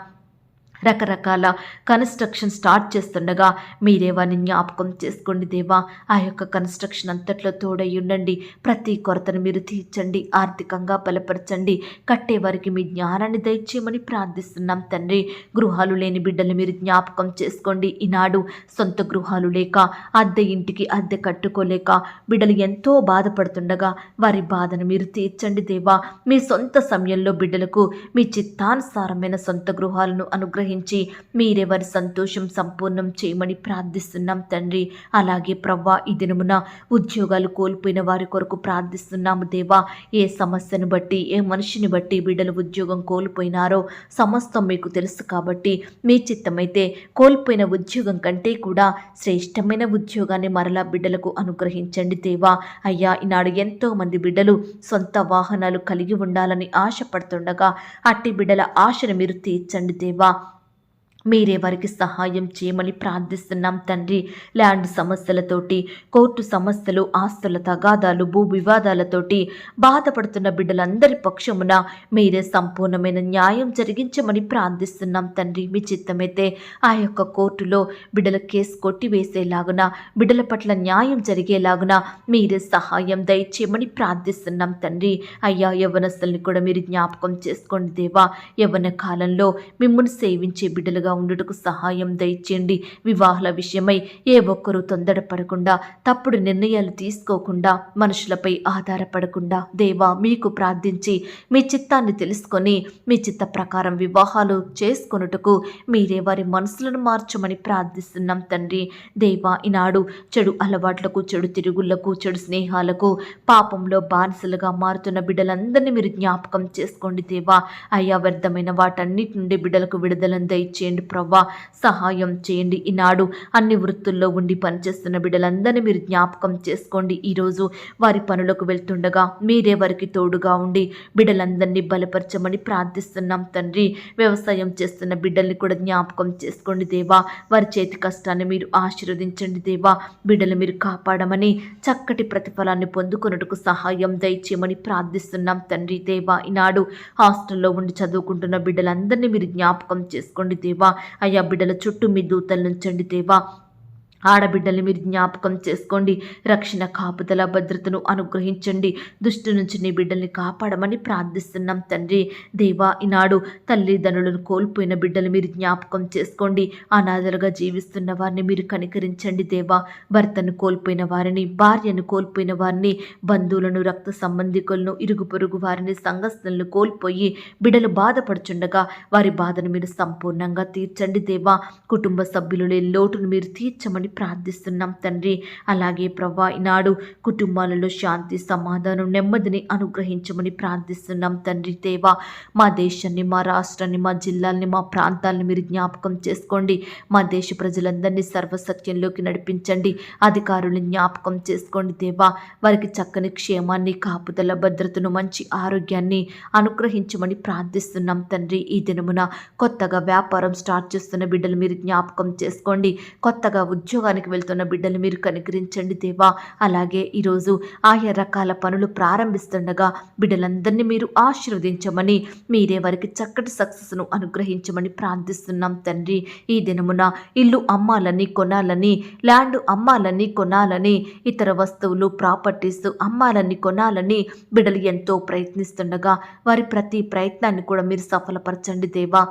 రకరకాల కన్స్ట్రక్షన్ స్టార్ట్ చేస్తుండగా మీరే వారిని జ్ఞాపకం చేసుకోండి దేవా. ఆ యొక్క కన్స్ట్రక్షన్ అంతట్లో తోడై ఉండండి. ప్రతి కొరతను మీరు తీర్చండి, ఆర్థికంగా బలపరచండి. కట్టేవారికి మీ జ్ఞానాన్ని దయచేయమని ప్రార్థిస్తున్నాం తండ్రి. గృహాలు లేని బిడ్డలు మీరు జ్ఞాపకం చేసుకోండి. ఈనాడు సొంత గృహాలు లేక, అద్దె ఇంటికి అద్దె కట్టుకోలేక బిడ్డలు ఎంతో బాధపడుతుండగా వారి బాధను మీరు తీర్చండి దేవా. మీ సొంత సమయంలో బిడ్డలకు మీ చిత్తానుసారమైన సొంత గృహాలను అనుగ్రహించి మీరే వారి సంతోషం సంపూర్ణం చేయమని ప్రార్థిస్తున్నాం తండ్రి. అలాగే ప్రవ్వా, ఈ దినమున ఉద్యోగాలు కోల్పోయిన వారి కొరకు ప్రార్థిస్తున్నాము దేవా. ఏ సమస్యను బట్టి, ఏ మనిషిని బట్టి బిడ్డలు ఉద్యోగం కోల్పోయినారో సమస్తం మీకు తెలుసు కాబట్టి మీ చిత్తమైతే కోల్పోయిన ఉద్యోగం కంటే కూడా శ్రేష్టమైన ఉద్యోగాన్ని మరలా బిడ్డలకు అనుగ్రహించండి దేవా. అయ్యా, ఈనాడు ఎంతో మంది బిడ్డలు సొంత వాహనాలు కలిగి ఉండాలని ఆశపడుతుండగా అట్టి బిడ్డల ఆశను మీరు తీర్చండి దేవా. మీరే వారికి సహాయం చేయమని ప్రార్థిస్తున్నాం తండ్రి. ల్యాండ్ సమస్యలతోటి, కోర్టు సమస్యలు, ఆస్తుల తగాదాలు, భూ వివాదాలతోటి బాధపడుతున్న బిడ్డలందరి పక్షమున మీరే సంపూర్ణమైన న్యాయం జరిగించమని ప్రార్థిస్తున్నాం తండ్రి. మీ చిత్తమైతే ఆ యొక్క కోర్టులో బిడ్డల కేసు కొట్టివేసేలాగున, బిడ్డల పట్ల న్యాయం జరిగేలాగున మీరే సహాయం దయచేయమని ప్రార్థిస్తున్నాం తండ్రి. అయ్యా, యవ్వనస్తుల్ని కూడా మీరు జ్ఞాపకం చేసుకోండి దేవా. యవ్వన కాలంలో మిమ్మల్ని సేవించే బిడ్డలుగా ఉండుటకు సహాయం దయచేయండి. వివాహాల విషయమై ఏ ఒక్కరూ తొందరపడకుండా, తప్పుడు నిర్ణయాలు తీసుకోకుండా, మనుషులపై ఆధారపడకుండా దేవా మీకు ప్రార్థించి మీ చిత్తాన్ని తెలుసుకొని మీ చిత్త ప్రకారం వివాహాలు చేసుకొనుటకు మీరే వారి మనసులను మార్చమని ప్రార్థిస్తున్నాం తండ్రి. దేవా, ఈనాడు చెడు అలవాట్లకు, చెడు తిరుగుళ్లకు, చెడు స్నేహాలకు, పాపంలో బానిసలుగా మారుతున్న బిడ్డలందరినీ మీరు జ్ఞాపకం చేసుకోండి దేవా. అయ్యా, వ్యర్థమైన వాటన్నిటి నుండి బిడ్డలకు విడుదలను దయచేయండి ప్రవ్వా, సహాయం చేయండి. ఈనాడు అన్ని వృత్తుల్లో ఉండి పనిచేస్తున్న బిడ్డలందరినీ మీరు జ్ఞాపకం చేసుకోండి. ఈరోజు వారి పనులకు వెళ్తుండగా మీరే వారికి తోడుగా ఉండి బిడ్డలందరినీ బలపరచమని ప్రార్థిస్తున్నాం తండ్రి. వ్యవసాయం చేస్తున్న బిడ్డల్ని కూడా జ్ఞాపకం చేసుకోండి దేవా. వారి చేతి కష్టాన్ని మీరు ఆశీర్వదించండి దేవా. బిడ్డలు మీరు కాపాడమని, చక్కటి ప్రతిఫలాన్ని పొందుకొనుటకు సహాయం దయచేయమని ప్రార్థిస్తున్నాం తండ్రి దేవా. ఈనాడు హాస్టల్లో ఉండి చదువుకుంటున్న బిడ్డలందరినీ మీరు జ్ఞాపకం చేసుకోండి దేవా. అయ్యా బిడ్డల చుట్టూ మీ దూతలు నుంచండి దేవా. ఆడబిడ్డల్ని మీరు జ్ఞాపకం చేసుకోండి. రక్షణ, కాపుదల, భద్రతను అనుగ్రహించండి. దుష్టు నుంచి నీ బిడ్డల్ని కాపాడమని ప్రార్థిస్తున్నాం తండ్రి దేవా. ఈనాడు తల్లిదండ్రులను కోల్పోయిన బిడ్డలు మీరు జ్ఞాపకం చేసుకోండి. అనాథలుగా జీవిస్తున్న వారిని మీరు కనికరించండి దేవా. భర్తను కోల్పోయిన వారిని, భార్యను కోల్పోయిన వారిని, బంధువులను, రక్త సంబంధికులను, ఇరుగు పొరుగు వారిని, సంఘస్థులను కోల్పోయి బిడ్డలు బాధపడుచుండగా వారి బాధను మీరు సంపూర్ణంగా తీర్చండి దేవా. కుటుంబ సభ్యులు లేని లోటును మీరు తీర్చమని ప్రార్థిస్తున్నాం తండ్రి. అలాగే ప్రవ్వా, ఈనాడు కుటుంబాలలో శాంతి, సమాధానం, నెమ్మదిని అనుగ్రహించమని ప్రార్థిస్తున్నాం తండ్రి దేవా. మా దేశాన్ని, మా రాష్ట్రాన్ని, మా జిల్లాల్ని, మా ప్రాంతాలను మీరు జ్ఞాపకం చేసుకోండి. మా దేశ ప్రజలందరినీ సర్వసత్యంలోకి నడిపించండి. అధికారులను జ్ఞాపకం చేసుకోండి దేవా. వారికి చక్కని క్షేమాన్ని, కాపుదల, భద్రతను, మంచి ఆరోగ్యాన్ని అనుగ్రహించమని ప్రార్థిస్తున్నాం తండ్రి. ఈ దినమున కొత్తగా వ్యాపారం స్టార్ట్ చేస్తున్న బిడ్డలు మీరు జ్ఞాపకం చేసుకోండి. కొత్తగా ఉద్యోగానికి వెళ్తున్న బిడ్డలు మీరు కనికరించండి దేవా. అలాగే ఈరోజు ఆయా రకాల పనులు ప్రారంభిస్తుండగా బిడ్డలందరినీ మీరు ఆశీర్వదించమని, మీరే వారికి చక్కటి సక్సెస్ను అనుగ్రహించమని ప్రార్థిస్తున్నాం తండ్రి. ఈ దినమున ఇల్లు అమ్మాలని, కొనాలని, ల్యాండ్ అమ్మాలని, కొనాలని, ఇతర వస్తువులు, ప్రాపర్టీస్ అమ్మాలని, కొనాలని బిడ్డలు ఎంతో ప్రయత్నిస్తుండగా వారి ప్రతి ప్రయత్నాన్ని కూడా మీరు సఫలపరచండి దేవా.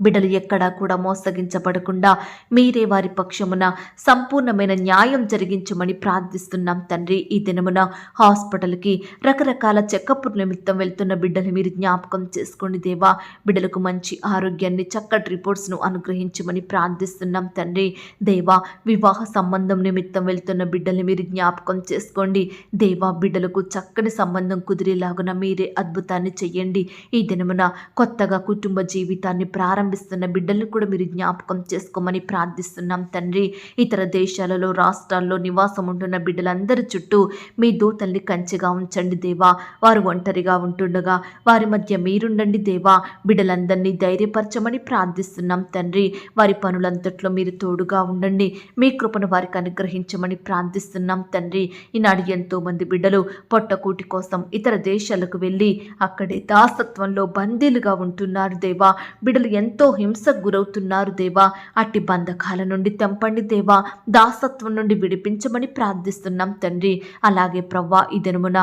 బిడ్డలు ఎక్కడా కూడా మోసగించబడకుండా మీరే వారి పక్షమున సంపూర్ణమైన న్యాయం జరిగించమని ప్రార్థిస్తున్నాం తండ్రి. ఈ దినమున హాస్పిటల్కి రకరకాల చెకప్ నిమిత్తం వెళ్తున్న బిడ్డలు మీరు జ్ఞాపకం చేసుకోండి దేవా. బిడ్డలకు మంచి ఆరోగ్యాన్ని, చక్కటి రిపోర్ట్స్ను అనుగ్రహించమని ప్రార్థిస్తున్నాం తండ్రి దేవా. వివాహ సంబంధం నిమిత్తం వెళ్తున్న బిడ్డలు మీరు జ్ఞాపకం చేసుకోండి దేవా. బిడ్డలకు చక్కని సంబంధం కుదిరేలాగున మీరే అద్భుతాన్ని చెయ్యండి. ఈ దినమున కొత్తగా కుటుంబ జీవితాన్ని ప్రారంభిస్తున్న బిడ్డలను కూడా మీరు జ్ఞాపకం చేసుకోమని ప్రార్థిస్తున్నాం తండ్రి. ఇతర దేశాలలో, రాష్ట్రాల్లో నివాసం ఉంటున్న బిడ్డలందరి చుట్టూ మీ దూతల్ని కంచెగా ఉంచండి దేవా. వారు ఒంటరిగా ఉంటుండగా వారి మధ్య మీరుండండి దేవా. బిడ్డలందరినీ ధైర్యపరచమని ప్రార్థిస్తున్నాం తండ్రి. వారి పనులంతట్లో మీరు తోడుగా ఉండండి. మీ కృపను వారికి అనుగ్రహించమని ప్రార్థిస్తున్నాం తండ్రి. ఈనాడు ఎంతో మంది బిడ్డలు పొట్టకూటి కోసం ఇతర దేశాలకు వెళ్ళి అక్కడే దాసత్వంలో బందీలుగా ఉంటున్నారు దేవా. బిడ్డలు ఎంతో హింసకు గురవుతున్నారు దేవా. అట్టి బంధకాల నుండి తెంపండి దేవా. దాసత్వం నుండి విడిపించమని ప్రార్థిస్తున్నాం తండ్రి. అలాగే ప్రవ్వా, ఈ దినమున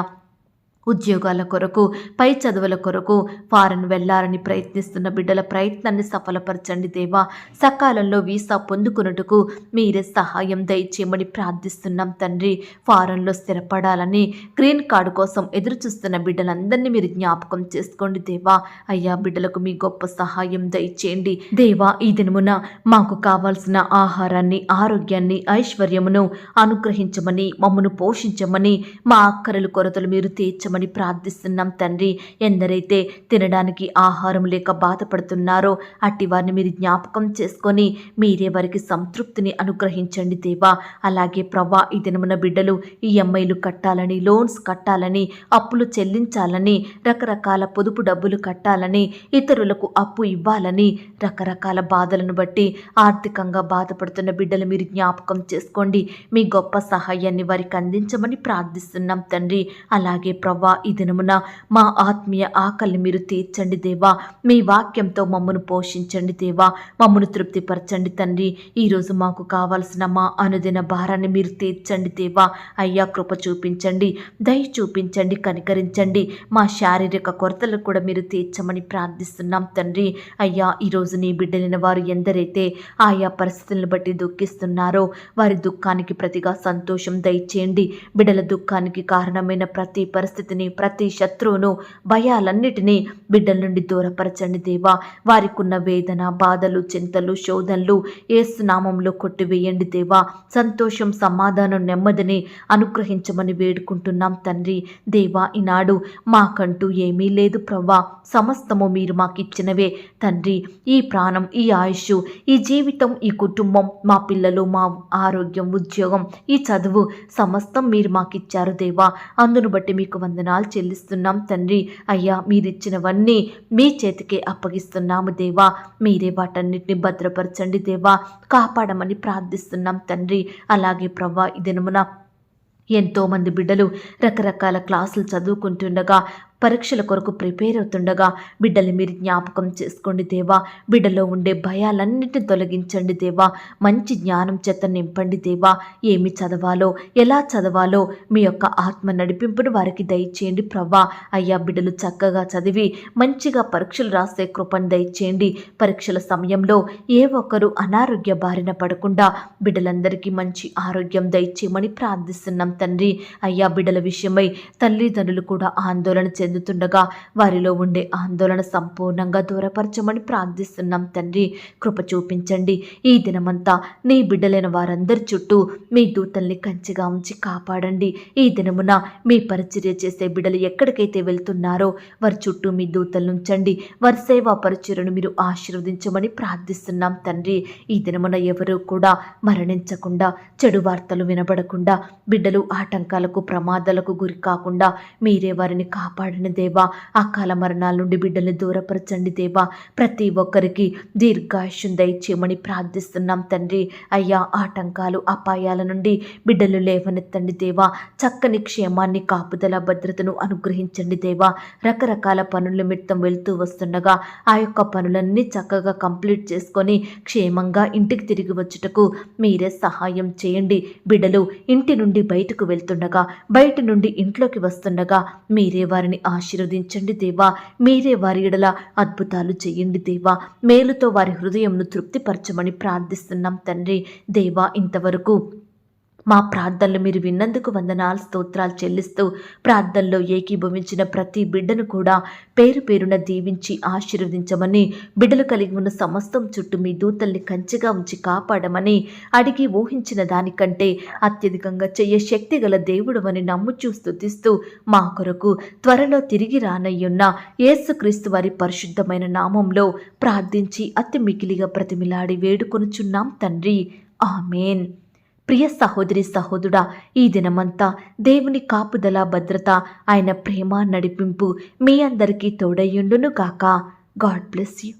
ఉద్యోగాల కొరకు, పై చదువుల కొరకు ఫారెన్ వెళ్లాలని ప్రయత్నిస్తున్న బిడ్డల ప్రయత్నాన్ని సఫలపరచండి దేవా. సకాలంలో వీసా పొందుకున్నట్టుకు మీరే సహాయం దయచేయమని ప్రార్థిస్తున్నాం తండ్రి. ఫారెన్లో స్థిరపడాలని, గ్రీన్ కార్డు కోసం ఎదురు చూస్తున్న బిడ్డలందరినీ మీరు జ్ఞాపకం చేసుకోండి దేవా. అయ్యా బిడ్డలకు మీ గొప్ప సహాయం దయచేయండి దేవా. ఈ దినమున మాకు కావాల్సిన ఆహారాన్ని, ఆరోగ్యాన్ని, ఐశ్వర్యమును అనుగ్రహించమని, మమ్మను పోషించమని, మా అక్కరలు, కొరతలు మీరు తీర్చమని ప్రార్థిస్తున్నాం తండ్రి. ఎందరైతే తినడానికి ఆహారం లేక బాధపడుతున్నారో అట్టి వారిని మీరు జ్ఞాపకం చేసుకొని మీరే వారికి సంతృప్తిని అనుగ్రహించండి దేవా. అలాగే ప్రవ్వా, ఈ దినమున బిడ్డలు ఈఎంఐలు కట్టాలని, లోన్స్ కట్టాలని, అప్పులు చెల్లించాలని, రకరకాల పొదుపు డబ్బులు కట్టాలని, ఇతరులకు అప్పు ఇవ్వాలని, రకరకాల బాధలను బట్టి ఆర్థికంగా బాధపడుతున్న బిడ్డలు మీరు జ్ఞాపకం చేసుకోండి. మీ గొప్ప సహాయాన్ని వారికి అందించమని ప్రార్థిస్తున్నాం తండ్రి. అలాగే ప్రవ్వా, ఈ దినమున మా ఆత్మీయ ఆకలిని మీరు తీర్చండి దేవా. మీ వాక్యంతో మమ్మను పోషించండి దేవా. మమ్మను తృప్తిపరచండి తండ్రి. ఈరోజు మాకు కావాల్సిన మా అనుదిన భారాన్ని మీరు తీర్చండి దేవా. అయ్యా కృప చూపించండి, దయ చూపించండి, కనికరించండి. మా శారీరక కొరతలు కూడా మీరు తీర్చమని ప్రార్థిస్తున్నాం తండ్రి. అయ్యా ఈరోజు నీ బిడ్డలైన వారు ఎందరైతే ఆయా పరిస్థితులను బట్టి దుఃఖిస్తున్నారో వారి దుఃఖానికి ప్రతిగా సంతోషం దయచేయండి. బిడ్డల దుఃఖానికి కారణమైన ప్రతి పరిస్థితి పరిస్థితిని, ప్రతి శత్రువును, భయాలన్నిటినీ బిడ్డల నుండి దూరపరచండి దేవా. వారికున్న వేదన, బాధలు, చింతలు, శోధనలు యేసు నామంలో కొట్టివేయండి దేవా. సంతోషం, సమాధానం, నెమ్మదిని అనుగ్రహించమని వేడుకుంటున్నాం తండ్రి. దేవా, ఈనాడు మాకంటూ ఏమీ లేదు ప్రవ్వా, సమస్తము మీరు మాకిచ్చినవే తండ్రి. ఈ ప్రాణం, ఈ ఆయుష్, ఈ జీవితం, ఈ కుటుంబం, మా పిల్లలు, మా ఆరోగ్యం, ఉద్యోగం, ఈ చదువు సమస్తం మీరు మాకిచ్చారు దేవా. అందును బట్టి మీకు వందనాలు చెల్లిస్తున్నాం తండ్రి. అయ్యా, మీరిచ్చినవన్నీ మీ చేతికే అప్పగిస్తున్నాము దేవా. మీరే వాటన్నిటిని భద్రపరచండి దేవా, కాపాడమని ప్రార్థిస్తున్నాం తండ్రి. అలాగే ప్రవ్వా, ఈ దినమున ఎంతోమంది బిడ్డలు రకరకాల క్లాసులు చదువుకుంటుండగా, పరీక్షల కొరకు ప్రిపేర్ అవుతుండగా బిడ్డల్ని మీరు జ్ఞాపకం చేసుకోండి దేవా. బిడ్డలో ఉండే భయాలన్నిటిని తొలగించండి దేవా. మంచి జ్ఞానం చేత నింపండి దేవా. ఏమి చదవాలో, ఎలా చదవాలో మీ యొక్క ఆత్మ నడిపింపును వారికి దయచేయండి ప్రవ్వా. అయ్యా, బిడ్డలు చక్కగా చదివి మంచిగా పరీక్షలు రాసే కృపను దయచేయండి. పరీక్షల సమయంలో ఏ ఒక్కరు అనారోగ్య బారిన పడకుండా బిడ్డలందరికీ మంచి ఆరోగ్యం దయచేయమని ప్రార్థిస్తున్నాం తండ్రి. అయ్యా, బిడ్డల విషయమై తల్లిదండ్రులు కూడా ఆందోళన చెందుతుండగా వారిలో ఉండే ఆందోళన సంపూర్ణంగా దూరపరచమని ప్రార్థిస్తున్నాం తండ్రి. కృప చూపించండి. ఈ దినమంతా నీ బిడ్డలైన వారందరి చుట్టూ మీ దూతల్ని కంచిగా ఉంచి కాపాడండి. ఈ దినమున మీ పరిచర్య చేసే బిడ్డలు ఎక్కడికైతే వెళ్తున్నారో వారి చుట్టూ మీ దూతలను ఉంచండి. వారి సేవా పరిచర్యను మీరు ఆశీర్వదించమని ప్రార్థిస్తున్నాం తండ్రి. ఈ దినమున ఎవరూ కూడా మరణించకుండా, చెడు వార్తలు వినబడకుండా, బిడ్డలు ఆటంకాలకు, ప్రమాదాలకు గురి కాకుండా మీరే వారిని కాపాడండి దేవా. అకాల మరణాల నుండి బిడ్డల్ని దూరపరచండి దేవా. ప్రతి ఒక్కరికి దీర్ఘాయుష్యం దయచేయమని ప్రార్థిస్తున్నాం తండ్రి. అయ్యా, ఆటంకాలు, అపాయాల నుండి బిడ్డలు లేవనెత్తండి దేవా. చక్కని క్షేమాన్ని, కాపుదల, భద్రతను అనుగ్రహించండి దేవా. రకరకాల పనుల నిమిత్తం వెళ్తూ వస్తుండగా ఆ యొక్క పనులన్నీ చక్కగా కంప్లీట్ చేసుకొని క్షేమంగా ఇంటికి తిరిగి వచ్చుటకు మీరే సహాయం చేయండి. బిడ్డలు ఇంటి నుండి బయటకు వెళ్తుండగా, బయట నుండి ఇంట్లోకి వస్తుండగా మీరే వారిని ఆశీర్వదించండి దేవా. మీరే వారి ఎడల అద్భుతాలు చేయండి దేవా. మేలుతో వారి హృదయంను తృప్తిపరచమని ప్రార్థిస్తున్నాం తండ్రి. దేవా, ఇంతవరకు మా ప్రార్థనలు మీరు విన్నందుకు వందనాలు, స్తోత్రాలు చెల్లిస్తూ ప్రార్థనలో ఏకీభవించిన ప్రతి బిడ్డను కూడా పేరు పేరున దీవించి ఆశీర్వదించమని, బిడ్డలు కలిగి ఉన్న సమస్తం చుట్టూ మీ దూతల్ని కంచెగా ఉంచి కాపాడమని, అడిగి ఊహించిన దానికంటే అత్యధికంగా చెయ్య శక్తి గల దేవుడవని నమ్ముచూ స్తుతిస్తూ మా కొరకు త్వరలో తిరిగి రానయ్యున్న యేసుక్రీస్తు వారి పరిశుద్ధమైన నామంలో ప్రార్థించి అతి మికిలిగా ప్రతిమిలాడి వేడుకొనుచున్నాం తండ్రి. ఆమేన్. ప్రియ సహోదరి, సహోదరుడా, ఈ దినమంతా దేవుని కాపుదల, భద్రత, ఆయన ప్రేమ, నడిపింపు మీ అందరికీ తోడయ్యుండును గాక. God bless you.